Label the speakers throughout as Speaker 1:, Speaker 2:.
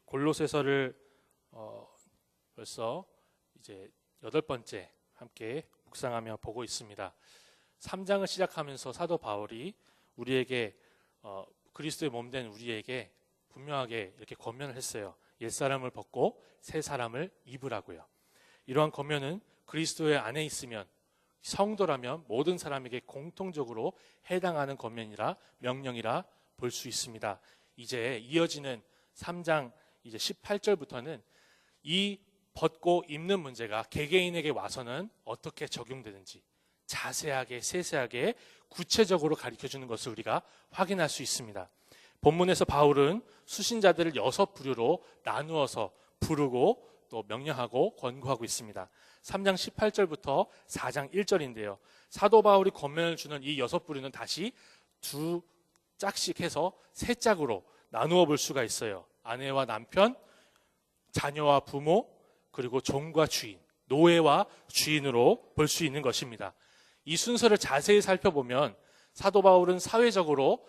Speaker 1: 골로새서를 벌써 이제 8번째 함께 묵상하며 보고 있습니다. 3장을 시작하면서 사도 바울이 우리에게 그리스도의 몸된 우리에게 분명하게 이렇게 권면을 했어요. 옛사람을 벗고 새 사람을 입으라고요. 이러한 권면은 그리스도의 안에 있으면 성도라면 모든 사람에게 공통적으로 해당하는 권면이라 명령이라 볼 수 있습니다. 이제 이어지는 3장 이제 18절부터는 이 벗고 입는 문제가 개개인에게 와서는 어떻게 적용되는지 자세하게 세세하게 구체적으로 가르쳐주는 것을 우리가 확인할 수 있습니다. 본문에서 바울은 수신자들을 6부류로 나누어서 부르고 또 명령하고 권고하고 있습니다. 3장 18절부터 4장 1절인데요. 사도 바울이 권면을 주는 이 6부류는 다시 2짝씩 해서 3짝으로 나누어 볼 수가 있어요. 아내와 남편, 자녀와 부모, 그리고 종과 주인, 노예와 주인으로 볼 수 있는 것입니다. 이 순서를 자세히 살펴보면 사도 바울은 사회적으로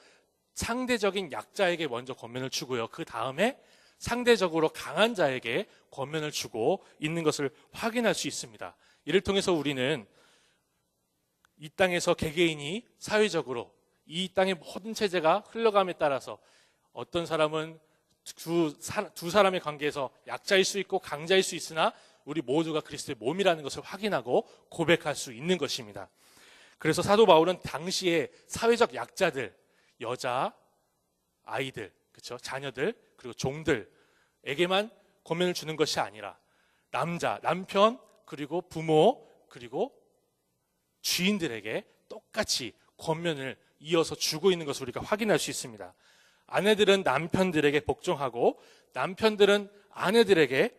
Speaker 1: 상대적인 약자에게 먼저 권면을 주고요. 그 다음에 상대적으로 강한 자에게 권면을 주고 있는 것을 확인할 수 있습니다. 이를 통해서 우리는 이 땅에서 개개인이 사회적으로 이 땅의 모든 체제가 흘러감에 따라서 어떤 사람은 두 사람의 관계에서 약자일 수 있고 강자일 수 있으나 우리 모두가 그리스도의 몸이라는 것을 확인하고 고백할 수 있는 것입니다. 그래서 사도 바울은 당시에 사회적 약자들, 여자, 아이들, 그렇죠? 자녀들, 그리고 종들에게만 권면을 주는 것이 아니라 남자, 남편, 그리고 부모, 그리고 주인들에게 똑같이 권면을 이어서 주고 있는 것을 우리가 확인할 수 있습니다. 아내들은 남편들에게 복종하고 남편들은 아내들을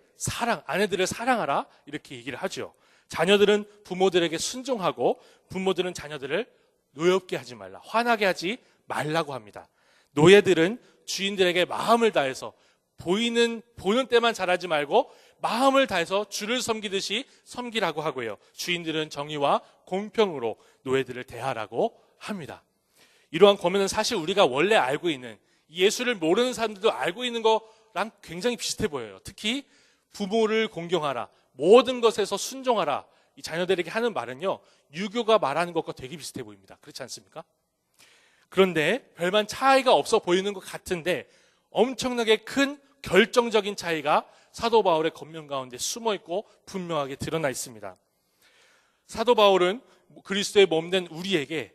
Speaker 1: 사랑하라 이렇게 얘기를 하죠. 자녀들은 부모들에게 순종하고 부모들은 자녀들을 노엽게 하지 말라, 화나게 하지 말라고 합니다. 노예들은 주인들에게 마음을 다해서 보는 때만 잘하지 말고 마음을 다해서 주를 섬기듯이 섬기라고 하고요. 주인들은 정의와 공평으로 노예들을 대하라고 합니다. 이러한 권면은 사실 우리가 원래 알고 있는 예수를 모르는 사람들도 알고 있는 거랑 굉장히 비슷해 보여요. 특히 부모를 공경하라, 모든 것에서 순종하라, 이 자녀들에게 하는 말은요, 유교가 말하는 것과 되게 비슷해 보입니다. 그렇지 않습니까? 그런데 별반 차이가 없어 보이는 것 같은데 엄청나게 큰 결정적인 차이가 사도 바울의 권면 가운데 숨어 있고 분명하게 드러나 있습니다. 사도 바울은 그리스도의 몸된 우리에게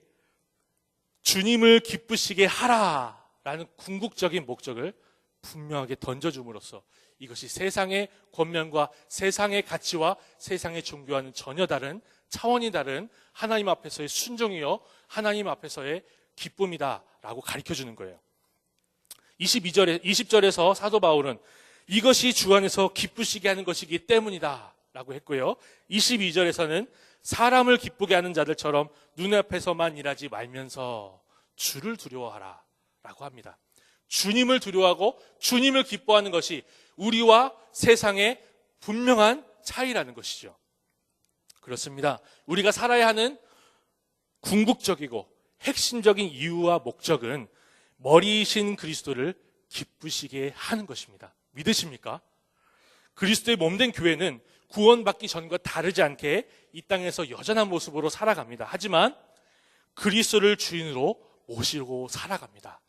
Speaker 1: 주님을 기쁘시게 하라라는 궁극적인 목적을 분명하게 던져줌으로써 이것이 세상의 권면과 세상의 가치와 세상의 종교와는 전혀 다른 차원이 다른 하나님 앞에서의 순종이요 하나님 앞에서의 기쁨이다라고 가르쳐주는 거예요. 20절에서 사도 바울은 이것이 주 안에서 기쁘시게 하는 것이기 때문이다 라고 했고요. 22절에서는 사람을 기쁘게 하는 자들처럼 눈앞에서만 일하지 말면서 주를 두려워하라 라고 합니다. 주님을 두려워하고 주님을 기뻐하는 것이 우리와 세상의 분명한 차이라는 것이죠. 그렇습니다. 우리가 살아야 하는 궁극적이고 핵심적인 이유와 목적은 머리이신 그리스도를 기쁘시게 하는 것입니다. 믿으십니까? 그리스도의 몸된 교회는 구원받기 전과 다르지 않게 이 땅에서 여전한 모습으로 살아갑니다. 하지만 그리스도를 주인으로 모시고 살아갑니다.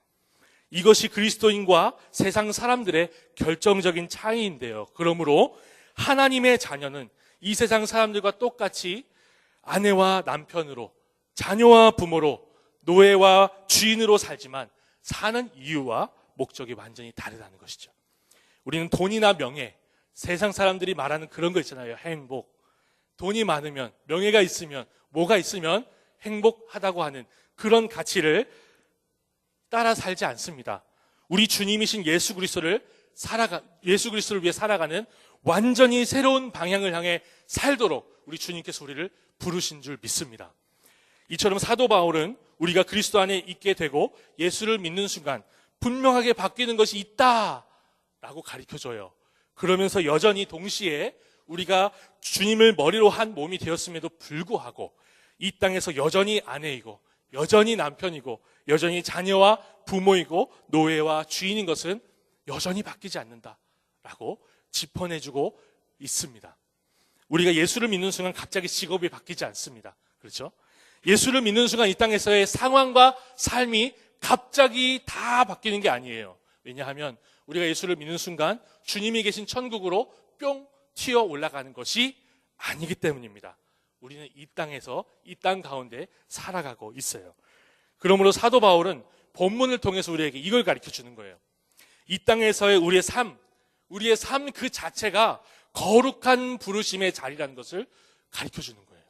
Speaker 1: 이것이 그리스도인과 세상 사람들의 결정적인 차이인데요. 그러므로 하나님의 자녀는 이 세상 사람들과 똑같이 아내와 남편으로, 자녀와 부모로, 노예와 주인으로 살지만 사는 이유와 목적이 완전히 다르다는 것이죠. 우리는 돈이나 명예, 세상 사람들이 말하는 그런 거 있잖아요. 행복. 돈이 많으면, 명예가 있으면, 뭐가 있으면 행복하다고 하는 그런 가치를 따라 살지 않습니다. 우리 주님이신 예수 그리스도를 위해 살아가는 완전히 새로운 방향을 향해 살도록 우리 주님께서 우리를 부르신 줄 믿습니다. 이처럼 사도 바울은 우리가 그리스도 안에 있게 되고 예수를 믿는 순간 분명하게 바뀌는 것이 있다라고 가르쳐줘요. 그러면서 여전히 동시에 우리가 주님을 머리로 한 몸이 되었음에도 불구하고 이 땅에서 여전히 아내이고 여전히 남편이고 여전히 자녀와 부모이고 노예와 주인인 것은 여전히 바뀌지 않는다라고 짚어내주고 있습니다. 우리가 예수를 믿는 순간 갑자기 직업이 바뀌지 않습니다. 그렇죠? 예수를 믿는 순간 이 땅에서의 상황과 삶이 갑자기 다 바뀌는 게 아니에요. 왜냐하면 우리가 예수를 믿는 순간 주님이 계신 천국으로 뿅 튀어 올라가는 것이 아니기 때문입니다. 우리는 이 땅에서 이 땅 가운데 살아가고 있어요. 그러므로 사도 바울은 본문을 통해서 우리에게 이걸 가르쳐 주는 거예요. 이 땅에서의 우리의 삶 그 자체가 거룩한 부르심의 자리라는 것을 가르쳐 주는 거예요.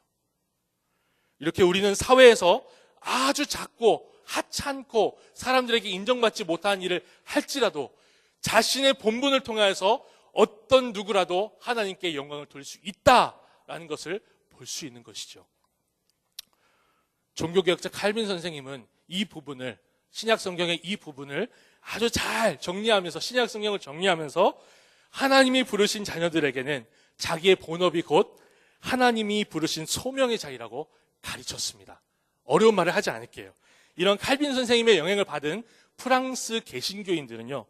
Speaker 1: 이렇게 우리는 사회에서 아주 작고 하찮고 사람들에게 인정받지 못한 일을 할지라도 자신의 본분을 통해서 어떤 누구라도 하나님께 영광을 돌릴 수 있다라는 것을 볼 수 있는 것이죠. 종교개혁자 칼빈 선생님은 이 부분을, 신약 성경의 이 부분을 아주 잘 정리하면서, 신약 성경을 정리하면서 하나님이 부르신 자녀들에게는 자기의 본업이 곧 하나님이 부르신 소명의 자리라고 가르쳤습니다. 어려운 말을 하지 않을게요. 이런 칼빈 선생님의 영향을 받은 프랑스 개신교인들은요,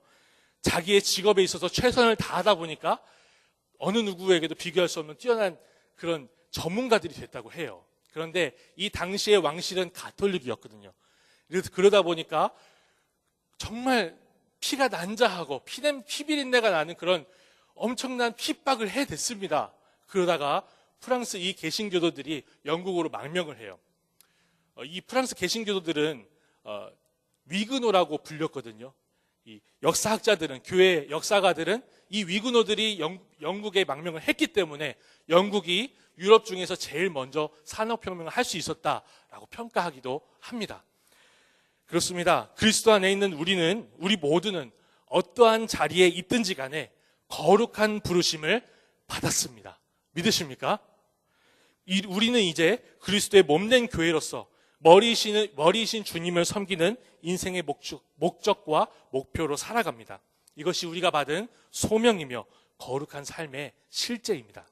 Speaker 1: 자기의 직업에 있어서 최선을 다하다 보니까 어느 누구에게도 비교할 수 없는 뛰어난 그런 전문가들이 됐다고 해요. 그런데 이 당시의 왕실은 가톨릭이었거든요. 그러다 보니까 정말 피가 난자하고 피비린내가 나는 그런 엄청난 핍박을 해댔습니다. 그러다가 프랑스 이 개신교도들이 영국으로 망명을 해요. 이 프랑스 개신교도들은 위그노라고 불렸거든요. 이 역사학자들은, 교회 역사가들은 이 위그노들이 영국에 망명을 했기 때문에 영국이 유럽 중에서 제일 먼저 산업혁명을 할 수 있었다라고 평가하기도 합니다. 그렇습니다. 그리스도 안에 있는 우리 모두는 어떠한 자리에 있든지 간에 거룩한 부르심을 받았습니다. 믿으십니까? 우리는 이제 그리스도의 몸된 교회로서 머리이신 주님을 섬기는 인생의 목적과 목표로 살아갑니다. 이것이 우리가 받은 소명이며 거룩한 삶의 실제입니다.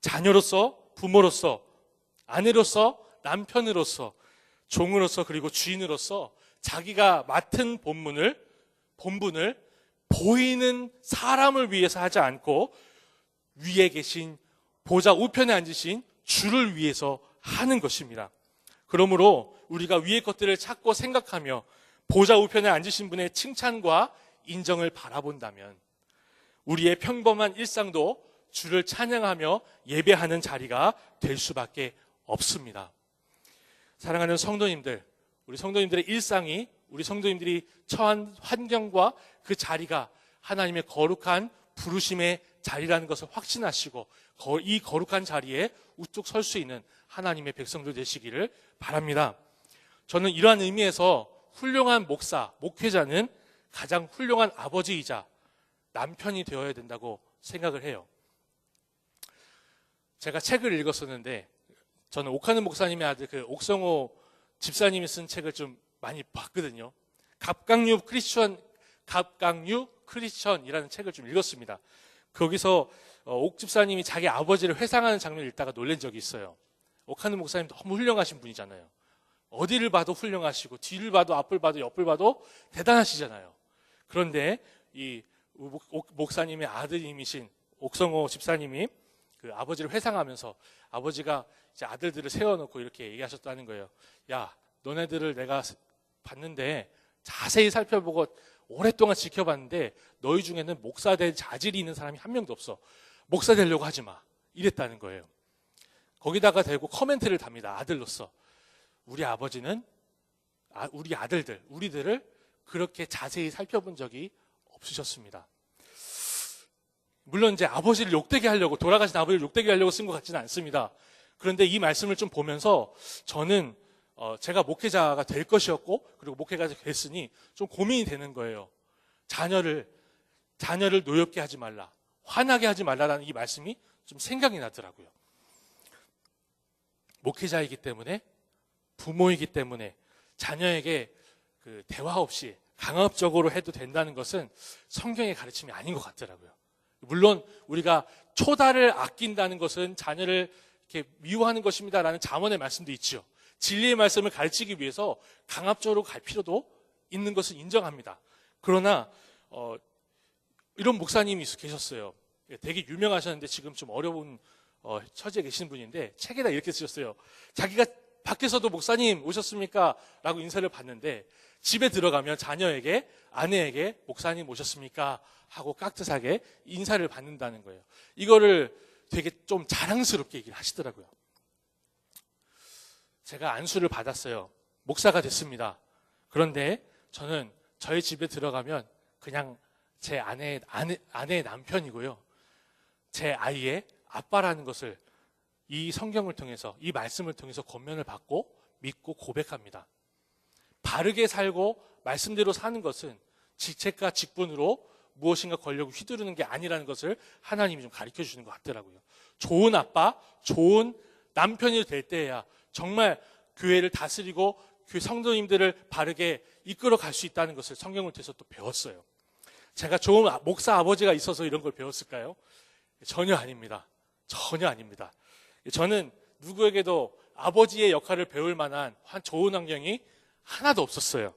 Speaker 1: 자녀로서, 부모로서, 아내로서, 남편으로서, 종으로서, 그리고 주인으로서 자기가 맡은 본분을 보이는 사람을 위해서 하지 않고 위에 계신 보좌 우편에 앉으신 주를 위해서 하는 것입니다. 그러므로 우리가 위의 것들을 찾고 생각하며 보좌 우편에 앉으신 분의 칭찬과 인정을 바라본다면 우리의 평범한 일상도 주를 찬양하며 예배하는 자리가 될 수밖에 없습니다. 사랑하는 성도님들, 우리 성도님들의 일상이, 우리 성도님들이 처한 환경과 그 자리가 하나님의 거룩한 부르심의 자리라는 것을 확신하시고 이 거룩한 자리에 우뚝 설 수 있는 하나님의 백성들 되시기를 바랍니다. 저는 이러한 의미에서 훌륭한 목사, 목회자는 가장 훌륭한 아버지이자 남편이 되어야 된다고 생각을 해요. 제가 책을 읽었었는데 저는 옥하는 목사님의 아들 옥성호 집사님이 쓴 책을 좀 많이 봤거든요. 갑각류 크리스천이라는 책을 좀 읽었습니다. 거기서 옥 집사님이 자기 아버지를 회상하는 장면을 읽다가 놀란 적이 있어요. 옥하는 목사님 너무 훌륭하신 분이잖아요. 어디를 봐도 훌륭하시고 뒤를 봐도 앞을 봐도 옆을 봐도 대단하시잖아요. 그런데 이 목사님의 아드님이신 옥성호 집사님이 그 아버지를 회상하면서 아버지가 이제 아들들을 세워놓고 이렇게 얘기하셨다는 거예요. 야, 너네들을 내가 봤는데 자세히 살펴보고 오랫동안 지켜봤는데 너희 중에는 목사 될 자질이 있는 사람이 한 명도 없어. 목사 되려고 하지 마. 이랬다는 거예요. 거기다가 대고 코멘트를 답니다. 아들로서. 우리 아버지는 우리 아들들, 우리들을 그렇게 자세히 살펴본 적이 없으셨습니다. 물론 이제 아버지를 욕되게 하려고, 돌아가신 아버지를 욕되게 하려고 쓴 것 같지는 않습니다. 그런데 이 말씀을 좀 보면서 저는 제가 목회자가 될 것이었고, 그리고 목회자가 됐으니 좀 고민이 되는 거예요. 자녀를 노엽게 하지 말라, 화나게 하지 말라라는 이 말씀이 좀 생각이 나더라고요. 목회자이기 때문에, 부모이기 때문에 자녀에게 그 대화 없이 강압적으로 해도 된다는 것은 성경의 가르침이 아닌 것 같더라고요. 물론 우리가 초다를 아낀다는 것은 자녀를 이렇게 미워하는 것입니다라는 잠언의 말씀도 있죠. 진리의 말씀을 가르치기 위해서 강압적으로 갈 필요도 있는 것을 인정합니다. 그러나 이런 목사님이 계셨어요. 되게 유명하셨는데 지금 좀 어려운 처지에 계신 분인데 책에다 이렇게 쓰셨어요. 자기가 밖에서도 목사님 오셨습니까? 라고 인사를 받는데 집에 들어가면 자녀에게, 아내에게 목사님 오셨습니까? 하고 깍듯하게 인사를 받는다는 거예요. 이거를 되게 좀 자랑스럽게 얘기를 하시더라고요. 제가 안수를 받았어요. 목사가 됐습니다. 그런데 저는 저희 집에 들어가면 그냥 제 아내의 남편이고요. 제 아이의 아빠라는 것을 이 성경을 통해서, 이 말씀을 통해서 권면을 받고 믿고 고백합니다. 바르게 살고 말씀대로 사는 것은 직책과 직분으로 무엇인가 권력을 휘두르는 게 아니라는 것을 하나님이 좀 가르쳐 주시는 것 같더라고요. 좋은 아빠, 좋은 남편이 될 때야 정말 교회를 다스리고 교회 성도님들을 바르게 이끌어 갈 수 있다는 것을 성경을 통해서 또 배웠어요. 제가 좋은 목사 아버지가 있어서 이런 걸 배웠을까요? 전혀 아닙니다. 전혀 아닙니다. 저는 누구에게도 아버지의 역할을 배울 만한 좋은 환경이 하나도 없었어요.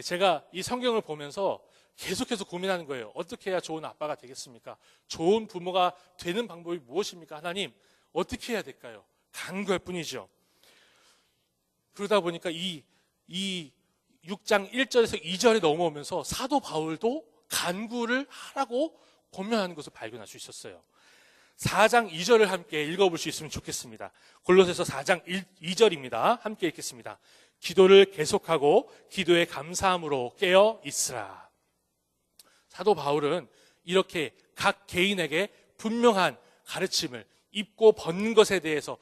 Speaker 1: 제가 이 성경을 보면서 계속해서 고민하는 거예요. 어떻게 해야 좋은 아빠가 되겠습니까? 좋은 부모가 되는 방법이 무엇입니까? 하나님, 어떻게 해야 될까요? 간구할 뿐이죠. 그러다 보니까 이 6장 1절에서 2절에 넘어오면서 사도 바울도 간구를 하라고 권면하는 것을 발견할 수 있었어요. 4장 2절을 함께 읽어볼 수 있으면 좋겠습니다. 골로새서 4장 2절입니다. 함께 읽겠습니다. 기도를 계속하고 기도에 감사함으로 깨어 있으라. 사도 바울은 이렇게 각 개인에게 분명한 가르침을 입고 벗는 것에 대해서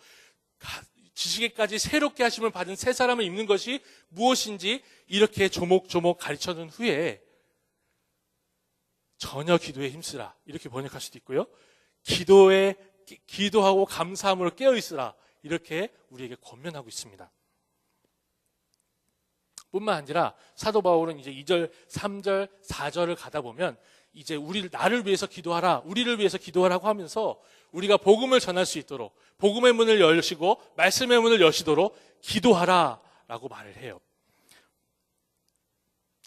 Speaker 1: 지식에까지 새롭게 하심을 받은 새 사람을 입는 것이 무엇인지 이렇게 조목조목 가르쳐준 후에 전혀 기도에 힘쓰라 이렇게 번역할 수도 있고요. 기도하고 감사함으로 깨어있으라 이렇게 우리에게 권면하고 있습니다. 뿐만 아니라 사도 바울은 이제 2절, 3절, 4절을 가다 보면 이제 나를 위해서 기도하라, 우리를 위해서 기도하라고 하면서 우리가 복음을 전할 수 있도록 복음의 문을 여시고 말씀의 문을 여시도록 기도하라 라고 말을 해요.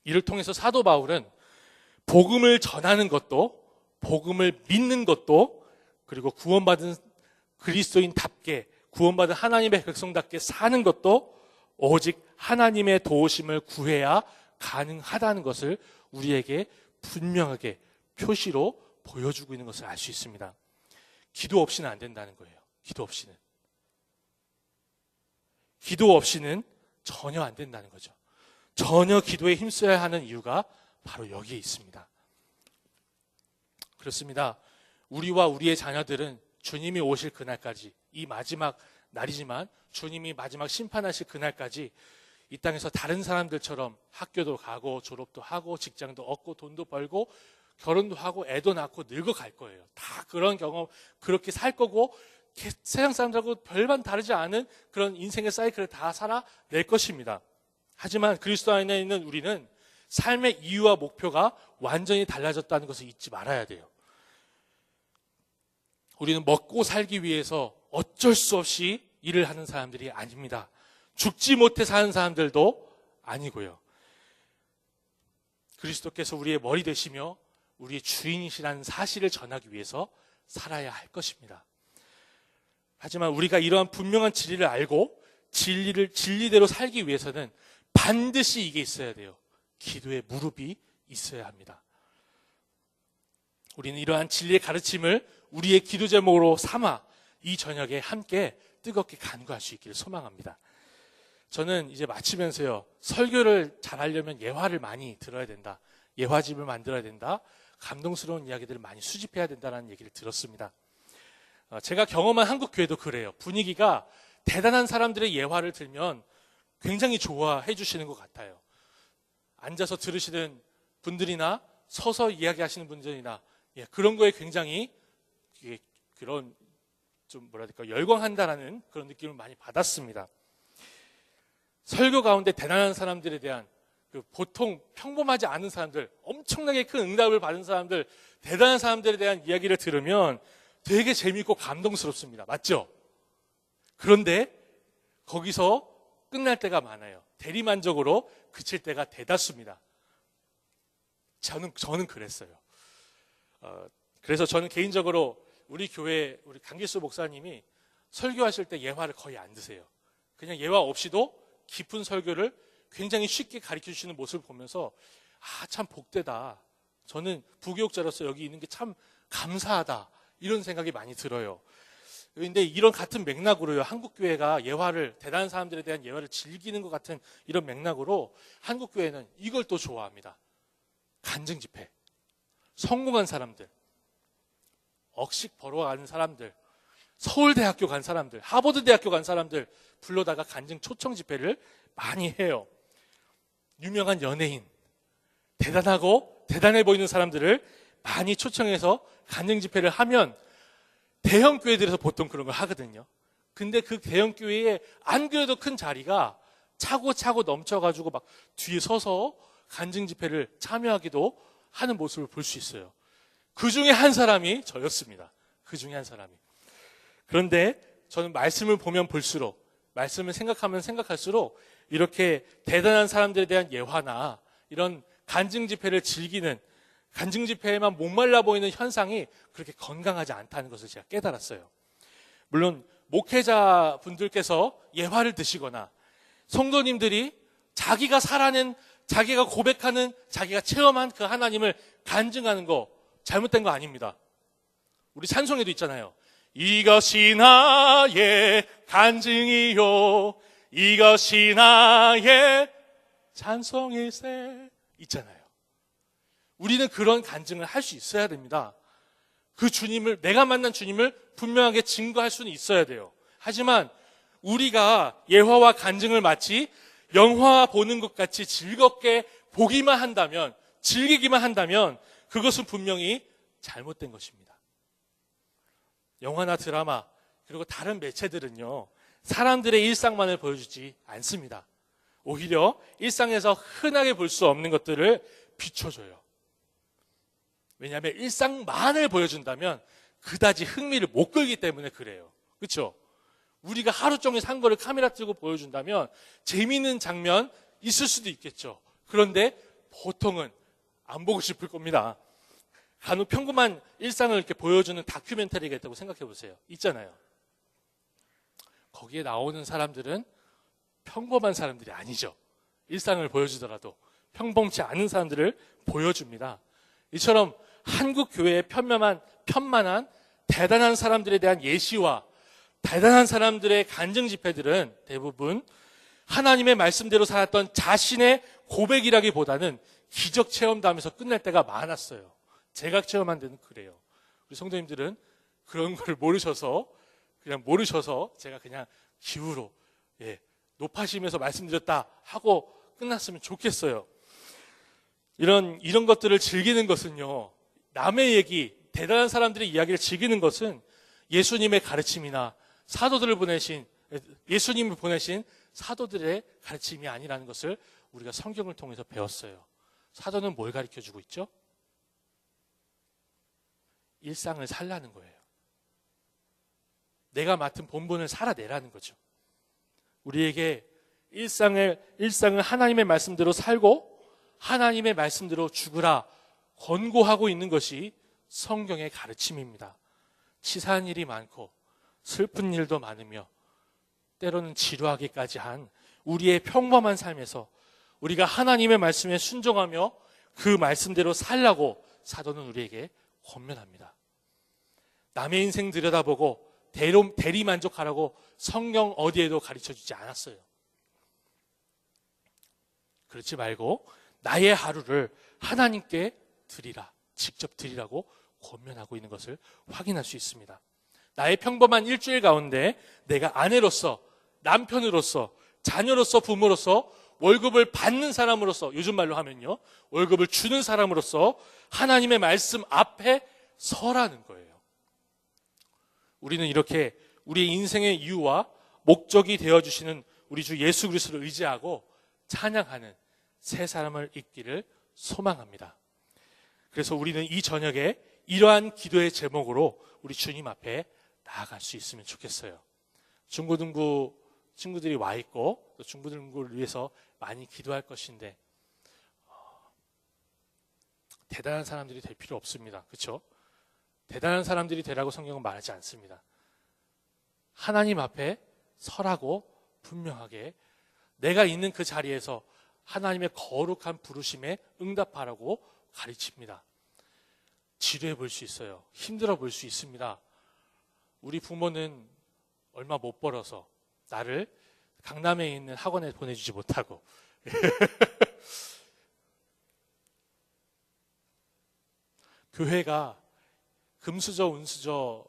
Speaker 1: 이를 통해서 사도 바울은 복음을 전하는 것도 복음을 믿는 것도 그리고 구원받은 그리스도인답게 구원받은 하나님의 백성답게 사는 것도 오직 하나님의 도우심을 구해야 가능하다는 것을 우리에게 분명하게 표시로 보여주고 있는 것을 알 수 있습니다. 기도 없이는 안 된다는 거예요. 기도 없이는 전혀 안 된다는 거죠. 전혀 기도에 힘써야 하는 이유가 바로 여기에 있습니다. 그렇습니다. 우리와 우리의 자녀들은 주님이 오실 그날까지, 이 마지막 날이지만 주님이 마지막 심판하실 그날까지 이 땅에서 다른 사람들처럼 학교도 가고 졸업도 하고 직장도 얻고 돈도 벌고 결혼도 하고 애도 낳고 늙어갈 거예요. 다 그런 경험, 그렇게 살 거고 세상 사람들하고 별반 다르지 않은 그런 인생의 사이클을 다 살아낼 것입니다. 하지만 그리스도 안에 있는 우리는 삶의 이유와 목표가 완전히 달라졌다는 것을 잊지 말아야 돼요. 우리는 먹고 살기 위해서 어쩔 수 없이 일을 하는 사람들이 아닙니다. 죽지 못해 사는 사람들도 아니고요. 그리스도께서 우리의 머리 되시며 우리의 주인이시라는 사실을 전하기 위해서 살아야 할 것입니다. 하지만 우리가 이러한 분명한 진리를 알고 진리대로 살기 위해서는 반드시 이게 있어야 돼요. 기도의 무릎이 있어야 합니다. 우리는 이러한 진리의 가르침을 우리의 기도 제목으로 삼아 이 저녁에 함께 뜨겁게 간구할 수 있기를 소망합니다. 저는 이제 마치면서요, 설교를 잘하려면 예화를 많이 들어야 된다. 예화집을 만들어야 된다. 감동스러운 이야기들을 많이 수집해야 된다는 얘기를 들었습니다. 제가 경험한 한국 교회도 그래요. 분위기가 대단한 사람들의 예화를 들면 굉장히 좋아해 주시는 것 같아요. 앉아서 들으시는 분들이나 서서 이야기하시는 분들이나 그런 거에 굉장히 그런 좀 열광한다라는 그런 느낌을 많이 받았습니다. 설교 가운데 대단한 사람들에 대한 보통 평범하지 않은 사람들, 엄청나게 큰 응답을 받은 사람들, 대단한 사람들에 대한 이야기를 들으면 되게 재미있고 감동스럽습니다. 맞죠? 그런데 거기서 끝날 때가 많아요. 대리만족으로 그칠 때가 대다수입니다. 저는 그랬어요. 그래서 저는 개인적으로 우리 교회 우리 강기수 목사님이 설교하실 때 예화를 거의 안 드세요. 그냥 예화 없이도 깊은 설교를 굉장히 쉽게 가르쳐 주시는 모습을 보면서 참 복되다. 저는 부교육자로서 여기 있는 게 참 감사하다. 이런 생각이 많이 들어요. 그런데 이런 같은 맥락으로요, 한국교회가 예화를, 대단한 사람들에 대한 예화를 즐기는 것 같은 이런 맥락으로 한국교회는 이걸 또 좋아합니다. 간증 집회. 성공한 사람들, 억식 벌어가는 사람들, 서울대학교 간 사람들, 하버드대학교 간 사람들 불러다가 간증 초청 집회를 많이 해요. 유명한 연예인, 대단하고 대단해 보이는 사람들을 많이 초청해서 간증 집회를 하면 대형 교회들에서 보통 그런 걸 하거든요. 근데 그 대형 교회에 안 그래도 큰 자리가 차고 넘쳐가지고 막 뒤에 서서 간증 집회를 참여하기도 하는 모습을 볼 수 있어요. 그 중에 한 사람이 저였습니다. 그 중에 한 사람이. 그런데 저는 말씀을 보면 볼수록, 말씀을 생각하면 생각할수록 이렇게 대단한 사람들에 대한 예화나 이런 간증 집회를 즐기는, 간증 집회에만 목말라 보이는 현상이 그렇게 건강하지 않다는 것을 제가 깨달았어요. 물론 목회자 분들께서 예화를 드시거나 성도님들이 자기가 살아낸, 자기가 고백하는, 자기가 체험한 그 하나님을 간증하는 거 잘못된 거 아닙니다. 우리 찬송에도 있잖아요. 이것이 나의 간증이요, 이것이 나의 찬송일세 있잖아요. 우리는 그런 간증을 할 수 있어야 됩니다. 그 주님을, 내가 만난 주님을 분명하게 증거할 수는 있어야 돼요. 하지만 우리가 예화와 간증을 마치 영화 보는 것 같이 즐겁게 보기만 한다면, 즐기기만 한다면 그것은 분명히 잘못된 것입니다. 영화나 드라마 그리고 다른 매체들은요, 사람들의 일상만을 보여주지 않습니다. 오히려 일상에서 흔하게 볼 수 없는 것들을 비춰줘요. 왜냐하면 일상만을 보여준다면 그다지 흥미를 못 끌기 때문에 그래요. 그렇죠? 우리가 하루 종일 산 거를 카메라 들고 보여준다면 재미있는 장면 있을 수도 있겠죠. 그런데 보통은 안 보고 싶을 겁니다. 간혹 평범한 일상을 이렇게 보여주는 다큐멘터리가 있다고 생각해 보세요. 있잖아요. 거기에 나오는 사람들은 평범한 사람들이 아니죠. 일상을 보여주더라도 평범치 않은 사람들을 보여줍니다. 이처럼 한국 교회의 편만한 대단한 사람들에 대한 예시와 대단한 사람들의 간증 집회들은 대부분 하나님의 말씀대로 살았던 자신의 고백이라기보다는 기적 체험담에서 끝날 때가 많았어요. 제가 체험한 데는 그래요. 우리 성도님들은 그런 걸 모르셔서 제가 그냥 기우로 높아지면서 말씀드렸다 하고 끝났으면 좋겠어요. 이런 것들을 즐기는 것은요, 남의 얘기, 대단한 사람들의 이야기를 즐기는 것은 예수님의 가르침이나 예수님을 보내신 사도들의 가르침이 아니라는 것을 우리가 성경을 통해서 배웠어요. 사도는 뭘 가르쳐 주고 있죠? 일상을 살라는 거예요. 내가 맡은 본분을 살아내라는 거죠. 우리에게 일상을 하나님의 말씀대로 살고 하나님의 말씀대로 죽으라 권고하고 있는 것이 성경의 가르침입니다. 치사한 일이 많고 슬픈 일도 많으며 때로는 지루하기까지 한 우리의 평범한 삶에서 우리가 하나님의 말씀에 순종하며 그 말씀대로 살라고 사도는 우리에게 권면합니다. 남의 인생 들여다보고 대리만족하라고 성경 어디에도 가르쳐주지 않았어요. 그렇지 말고 나의 하루를 하나님께 드리라, 직접 드리라고 권면하고 있는 것을 확인할 수 있습니다. 나의 평범한 일주일 가운데 내가 아내로서, 남편으로서, 자녀로서, 부모로서, 월급을 받는 사람으로서, 요즘 말로 하면요, 월급을 주는 사람으로서 하나님의 말씀 앞에 서라는 거예요. 우리는 이렇게 우리의 인생의 이유와 목적이 되어주시는 우리 주 예수 그리스도를 의지하고 찬양하는 새 사람을 있기를 소망합니다. 그래서 우리는 이 저녁에 이러한 기도의 제목으로 우리 주님 앞에 나아갈 수 있으면 좋겠어요. 중고등부 친구들이 와 있고 또 중고등부를 위해서 많이 기도할 것인데 대단한 사람들이 될 필요 없습니다. 그렇죠? 대단한 사람들이 되라고 성경은 말하지 않습니다. 하나님 앞에 서라고 분명하게 내가 있는 그 자리에서 하나님의 거룩한 부르심에 응답하라고 가르칩니다. 지루해 볼 수 있어요. 힘들어 볼 수 있습니다. 우리 부모는 얼마 못 벌어서 나를 강남에 있는 학원에 보내주지 못하고 교회가 금수저 운수저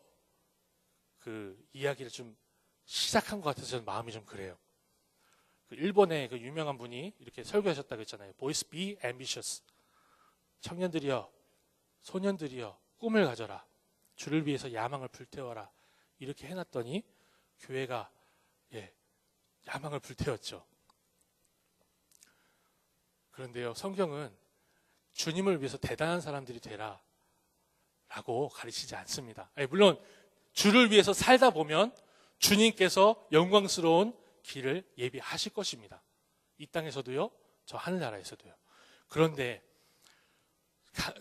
Speaker 1: 그 이야기를 좀 시작한 것 같아서 저는 마음이 좀 그래요. 그 일본의 그 유명한 분이 이렇게 설교하셨다고 했잖아요. Boys be ambitious. 청년들이여, 소년들이여, 꿈을 가져라. 주를 위해서 야망을 불태워라. 이렇게 해놨더니 교회가 야망을 불태웠죠. 그런데요, 성경은 주님을 위해서 대단한 사람들이 되라 라고 가르치지 않습니다. 물론 주를 위해서 살다 보면 주님께서 영광스러운 길을 예비하실 것입니다. 이 땅에서도요, 저 하늘나라에서도요. 그런데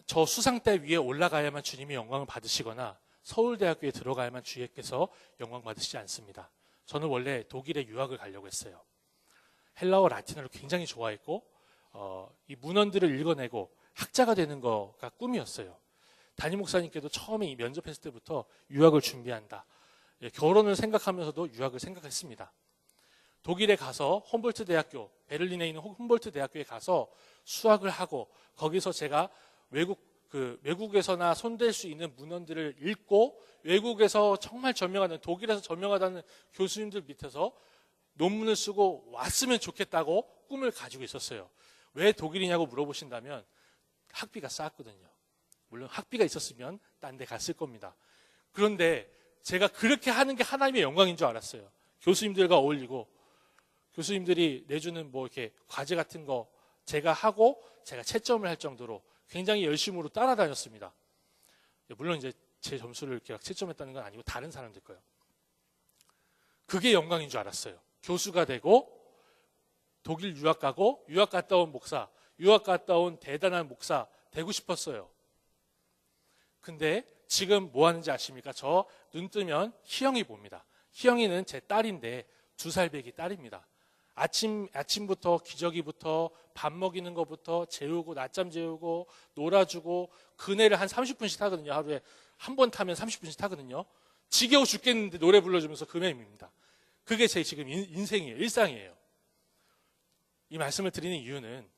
Speaker 1: 저 수상대 위에 올라가야만 주님이 영광을 받으시거나 서울대학교에 들어가야만 주님께서 영광 받으시지 않습니다. 저는 원래 독일에 유학을 가려고 했어요. 헬라어, 라틴어를 굉장히 좋아했고 이 문헌들을 읽어내고 학자가 되는 거가 꿈이었어요. 담임 목사님께도 처음에 이 면접했을 때부터 유학을 준비한다. 결혼을 생각하면서도 유학을 생각했습니다. 독일에 가서 홈볼트 대학교, 베를린에 있는 홈볼트 대학교에 가서 수학을 하고 거기서 제가 외국에서나 손댈 수 있는 문헌들을 읽고 외국에서 정말 저명하다는, 독일에서 저명하다는 교수님들 밑에서 논문을 쓰고 왔으면 좋겠다고 꿈을 가지고 있었어요. 왜 독일이냐고 물어보신다면 학비가 쌌거든요. 물론 학비가 있었으면 딴 데 갔을 겁니다. 그런데 제가 그렇게 하는 게 하나님의 영광인 줄 알았어요. 교수님들과 어울리고 교수님들이 내주는 뭐 이렇게 과제 같은 거 제가 하고 제가 채점을 할 정도로 굉장히 열심으로 따라다녔습니다. 물론 이제 제 점수를 이렇게 채점했다는 건 아니고 다른 사람들 거예요. 그게 영광인 줄 알았어요. 교수가 되고 독일 유학 가고 유학 갔다 온 목사, 유학 갔다 온 대단한 목사 되고 싶었어요. 근데 지금 뭐 하는지 아십니까? 저 눈 뜨면 희영이 봅니다. 희영이는 제 딸인데 2살 배기 딸입니다. 아침부터 기저귀부터 밥 먹이는 것부터 재우고 낮잠 재우고 놀아주고 그네를 한 30분씩 타거든요. 하루에 한 번 타면 30분씩 타거든요. 지겨워 죽겠는데 노래 불러주면서 그네입니다. 그게 제 지금 인생이에요. 일상이에요. 이 말씀을 드리는 이유는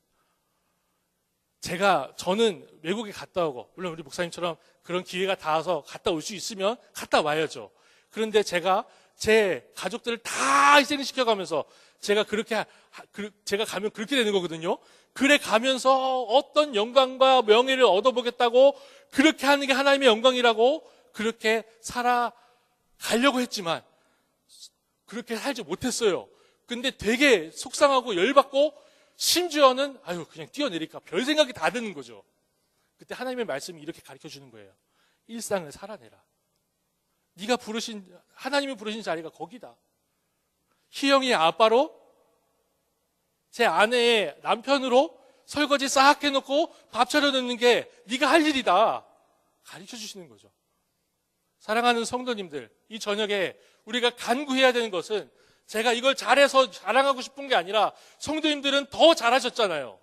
Speaker 1: 저는 외국에 갔다 오고 물론 우리 목사님처럼 그런 기회가 닿아서 갔다 올 수 있으면 갔다 와야죠. 그런데 제가 제 가족들을 다 희생시켜가면서 제가 가면 그렇게 되는 거거든요. 그래 가면서 어떤 영광과 명예를 얻어보겠다고 그렇게 하는 게 하나님의 영광이라고 그렇게 살아가려고 했지만 그렇게 살지 못했어요. 근데 되게 속상하고 열받고 심지어는 그냥 뛰어내릴까 별 생각이 다 드는 거죠. 그때 하나님의 말씀이 이렇게 가르쳐 주는 거예요. 일상을 살아내라. 하나님이 부르신 자리가 거기다. 희영이의 아빠로 제 아내의 남편으로 설거지 싹 해놓고 밥 차려놓는 게 네가 할 일이다. 가르쳐 주시는 거죠. 사랑하는 성도님들, 이 저녁에 우리가 간구해야 되는 것은 제가 이걸 잘해서 자랑하고 싶은 게 아니라 성도님들은 더 잘하셨잖아요.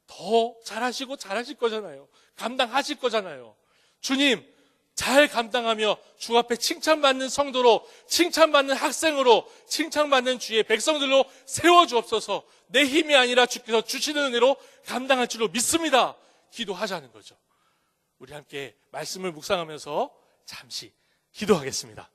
Speaker 1: 더 잘하시고 잘하실 거잖아요. 감당하실 거잖아요. 주님, 잘 감당하며 주 앞에 칭찬받는 성도로, 칭찬받는 학생으로, 칭찬받는 주의 백성들로 세워주옵소서. 내 힘이 아니라 주께서 주시는 은혜로 감당할 줄로 믿습니다. 기도하자는 거죠. 우리 함께 말씀을 묵상하면서 잠시 기도하겠습니다.